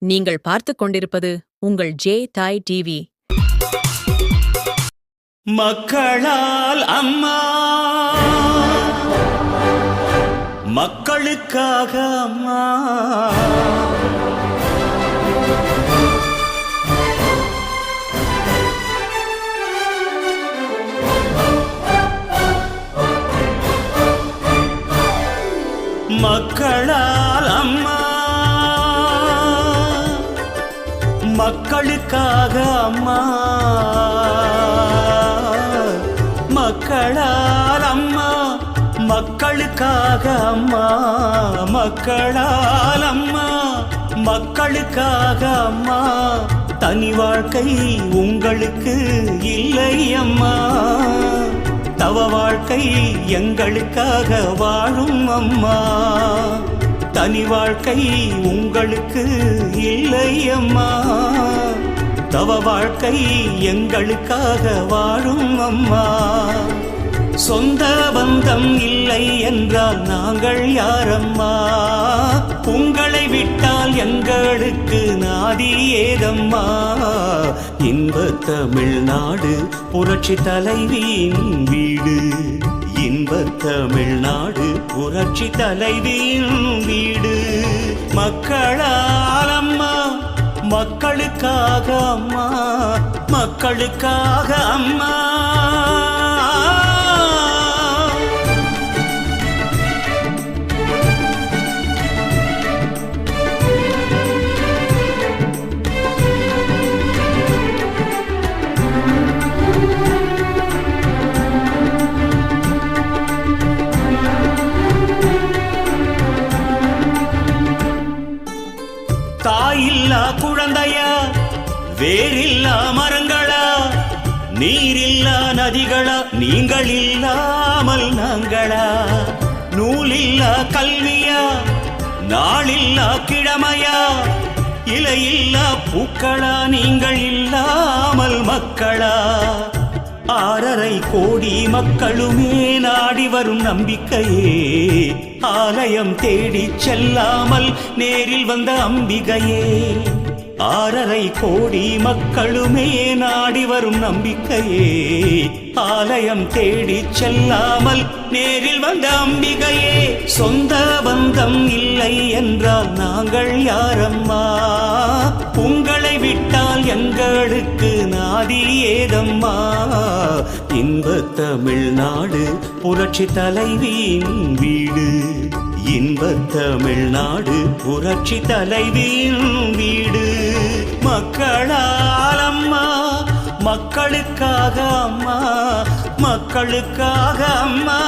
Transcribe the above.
நீங்கள் பார்த்துக் கொண்டிருப்பது உங்கள் ஜே தாய் டிவி. மக்களால் அம்மா, மக்களுக்காக அம்மா. மக்களால் அம்மா, மக்களுக்காக அம்மா. மக்களால் அம்மா, மக்களுக்காக அம்மா. மக்களால் அம்மா, மக்களுக்காக அம்மா. தனி வாழ்க்கை உங்களுக்கு இல்லை அம்மா, தவ வாழ்க்கை எங்களுக்காக வாழும் அம்மா. தனி வாழ்க்கை உங்களுக்கு இல்லை அம்மா, தவ வாழ்க்கை எங்களுக்காக வாழும் அம்மா. சொந்த பந்தம் இல்லை என்றால் நாங்கள் யாரம்மா? உங்களை விட்டால் எங்களுக்கு நாதி ஏதம்மா? இன்ப தமிழ்நாடு புரட்சி தலைவியின் வீடு, இன்ப தமிழ்நாடு புரட்சி தலைவியின் வீடு. மக்களால் அம்மா, மக்களுக்காக அம்மா, மக்களுக்காக அம்மா. தாயில்லா குழந்தையா, வேரில்லா மரங்களா, நீரில்லா நதிகளா, நீங்கள் இல்லாமல் நாங்களா? நூலில்லா கல்வியா, நாளில்லா கிழமையா, இலையில்லா பூக்களா, நீங்கள் இல்லாமல் மக்களா? 6.5 கோடி மக்களுமே நாடி வரும் நம்பிக்கையே, ஆலயம் தேடி செல்லாமல் நேரில் வந்த அம்பிகையே. 6.5 கோடி மக்களுமே நாடி வரும் நம்பிக்கையே, ஆலயம் தேடி செல்லாமல் நேரில் வந்த அம்பிகையே. சொந்த பந்தம் இல்லை என்றால் நாங்கள் யாரம்மா? உங்களை விட்டால் எங்களுக்கு நாதி ஏதம்மா? இன்ப தமிழ்நாடு புரட்சி தலைவியின் வீடு, இன்ப தமிழ்நாடு புரட்சி தலைவியின் வீடு. மக்களால் அம்மா, மக்களுக்காக அம்மா, மக்களுக்காக அம்மா.